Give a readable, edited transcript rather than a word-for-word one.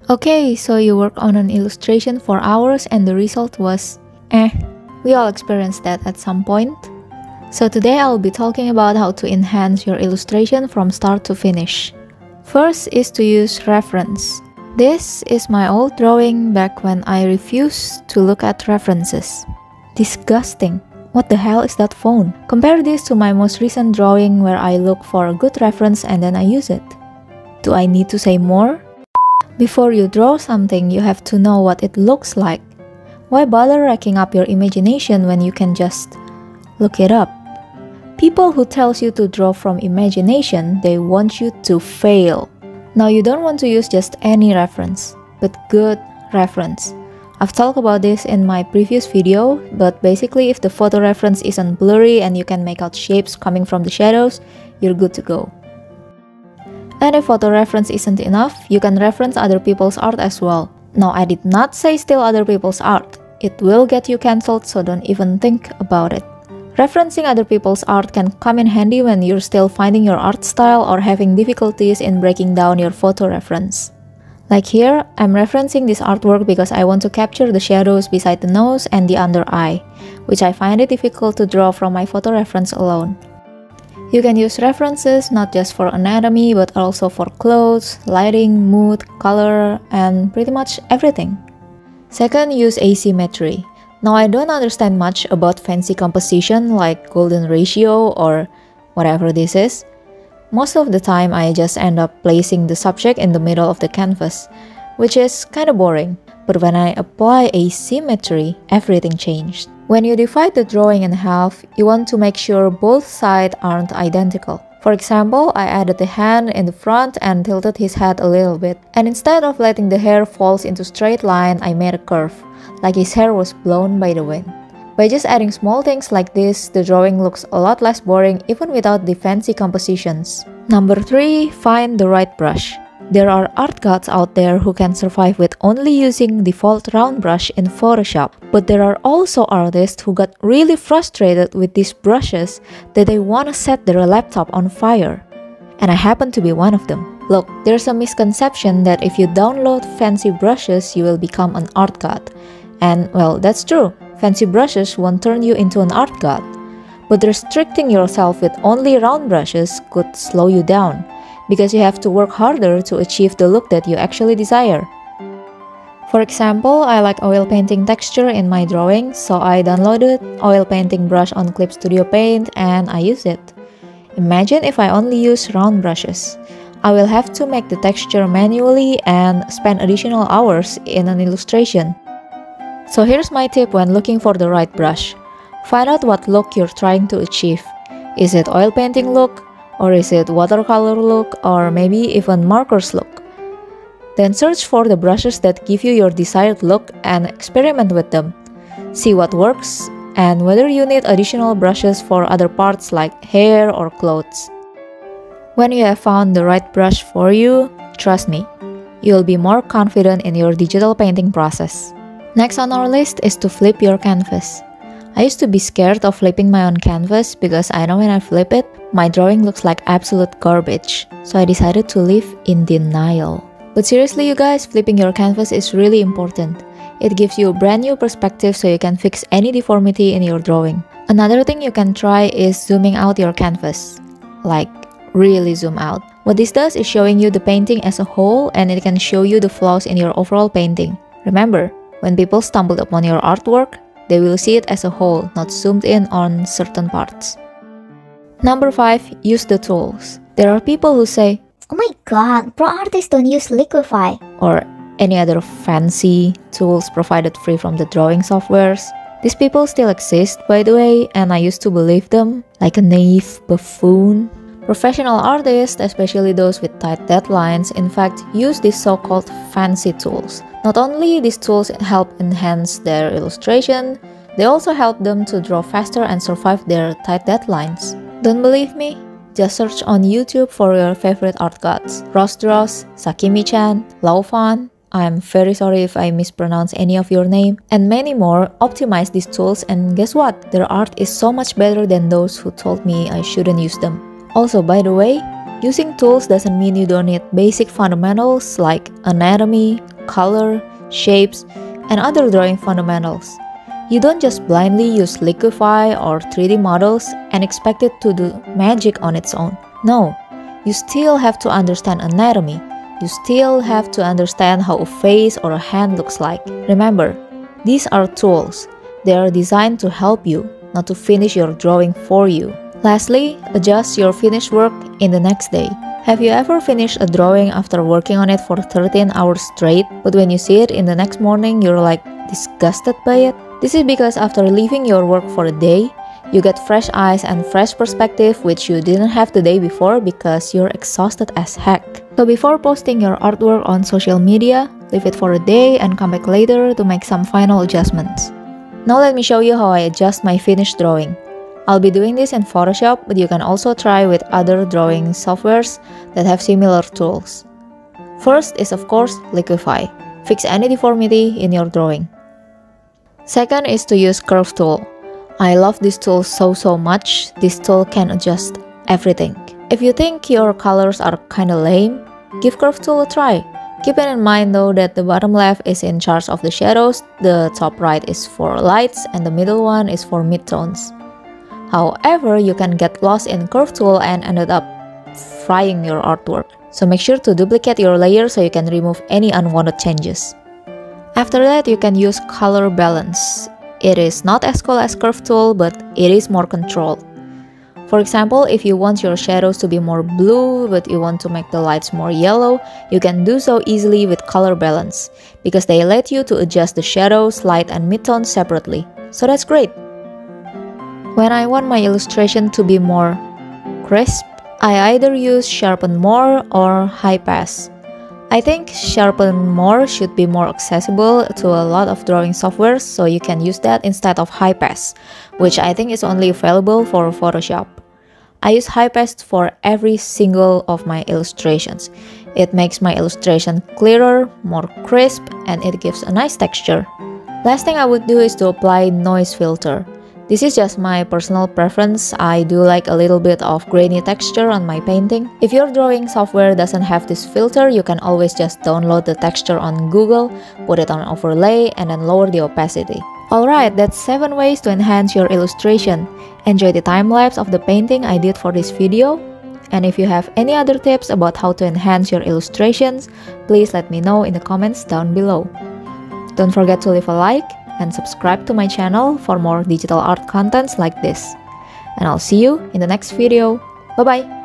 Okay, so you work on an illustration for hours and the result was eh. We all experienced that at some point. So today I'll be talking about how to enhance your illustration from start to finish. First is to use reference. This is my old drawing back when I refused to look at references. Disgusting. What the hell is that phone? Compare this to my most recent drawing where I look for a good reference and then I use it. Do I need to say more? Before you draw something, you have to know what it looks like. Why bother racking up your imagination when you can just look it up? People who tells you to draw from imagination, they want you to fail. Now you don't want to use just any reference, but good reference. I've talked about this in my previous video, but basically if the photo reference isn't blurry and you can make out shapes coming from the shadows, you're good to go. And if photo reference isn't enough, you can reference other people's art as well. Now I did not say steal other people's art. It will get you cancelled, so don't even think about it. Referencing other people's art can come in handy when you're still finding your art style or having difficulties in breaking down your photo reference. Like here, I'm referencing this artwork because I want to capture the shadows beside the nose and the under eye, which I find it difficult to draw from my photo reference alone. You can use references not just for anatomy but also for clothes, lighting, mood, color, and pretty much everything. Second, use asymmetry. Now I don't understand much about fancy composition like golden ratio or whatever this is. Most of the time I just end up placing the subject in the middle of the canvas, which is kinda boring. But when I apply asymmetry, everything changed. When you divide the drawing in half, you want to make sure both sides aren't identical. For example, I added the hand in the front and tilted his head a little bit. And instead of letting the hair fall into straight line, I made a curve, like his hair was blown by the wind. By just adding small things like this, the drawing looks a lot less boring even without the fancy compositions. Number 3, find the right brush. There are art gods out there who can survive with only using default round brush in Photoshop, but there are also artists who got really frustrated with these brushes that they want to set their laptop on fire. And I happen to be one of them. Look, there's a misconception that if you download fancy brushes, you will become an art god. And well, that's true. Fancy brushes won't turn you into an art god. But restricting yourself with only round brushes could slow you down, because you have to work harder to achieve the look that you actually desire. For example, I like oil painting texture in my drawings, so I downloaded oil painting brush on Clip Studio Paint and I use it. Imagine if I only use round brushes. I will have to make the texture manually and spend additional hours in an illustration. So here's my tip when looking for the right brush. Find out what look you're trying to achieve. Is it oil painting look? Or is it watercolor look? Or maybe even markers look? Then search for the brushes that give you your desired look and experiment with them. See what works and whether you need additional brushes for other parts like hair or clothes. When you have found the right brush for you, trust me, you'll be more confident in your digital painting process. Next on our list is to flip your canvas. I used to be scared of flipping my own canvas because I know when I flip it, my drawing looks like absolute garbage. So I decided to live in denial. But seriously you guys, flipping your canvas is really important. It gives you a brand new perspective so you can fix any deformity in your drawing. Another thing you can try is zooming out your canvas. Like, really zoom out. What this does is showing you the painting as a whole and it can show you the flaws in your overall painting. Remember, when people stumble upon your artwork, they will see it as a whole, not zoomed in on certain parts. Number 5, use the tools. There are people who say, "Oh my god, pro artists don't use liquify," or any other fancy tools provided free from the drawing softwares. These people still exist, by the way, and I used to believe them like a naive buffoon. Professional artists, especially those with tight deadlines, in fact, use these so-called fancy tools. Not only these tools help enhance their illustration, they also help them to draw faster and survive their tight deadlines. Don't believe me? Just search on YouTube for your favorite art gods. RossDraws, Sakimichan, Laovaan, I'm very sorry if I mispronounce any of your name, and many more optimize these tools, and guess what? Their art is so much better than those who told me I shouldn't use them. Also, by the way, using tools doesn't mean you don't need basic fundamentals like anatomy, color, shapes, and other drawing fundamentals. You don't just blindly use liquify or 3D models and expect it to do magic on its own. No, you still have to understand anatomy. You still have to understand how a face or a hand looks like. Remember, these are tools. They are designed to help you, not to finish your drawing for you. Lastly, adjust your finished work in the next day. Have you ever finished a drawing after working on it for 13 hours straight, but when you see it in the next morning, you're like disgusted by it? This is because after leaving your work for a day, you get fresh eyes and fresh perspective which you didn't have the day before because you're exhausted as heck. So before posting your artwork on social media, leave it for a day and come back later to make some final adjustments. Now let me show you how I adjust my finished drawing. I'll be doing this in Photoshop, but you can also try with other drawing softwares that have similar tools. First is of course liquify. Fix any deformity in your drawing. Second is to use curve tool. I love this tool so much. This tool can adjust everything. If you think your colors are kinda lame, give curve tool a try. Keep it in mind though that the bottom left is in charge of the shadows, the top right is for lights, and the middle one is for midtones. However, you can get lost in curve tool and ended up frying your artwork. So make sure to duplicate your layer so you can remove any unwanted changes. After that, you can use color balance. It is not as cool as curve tool, but it is more controlled. For example, if you want your shadows to be more blue, but you want to make the lights more yellow, you can do so easily with color balance, because they let you to adjust the shadows, light, and midtones separately. So that's great. When I want my illustration to be more crisp, I either use sharpen more or high pass. I think sharpen more should be more accessible to a lot of drawing softwares, so you can use that instead of high pass, which I think is only available for Photoshop. I use high pass for every single of my illustrations. It makes my illustration clearer, more crisp, and it gives a nice texture. Last thing I would do is to apply noise filter. This is just my personal preference. I do like a little bit of grainy texture on my painting. If your drawing software doesn't have this filter, you can always just download the texture on Google, put it on overlay, and then lower the opacity. Alright, that's 7 ways to enhance your illustration. Enjoy the time lapse of the painting I did for this video. And if you have any other tips about how to enhance your illustrations, please let me know in the comments down below. Don't forget to leave a like and subscribe to my channel for more digital art contents like this. And I'll see you in the next video. Bye bye!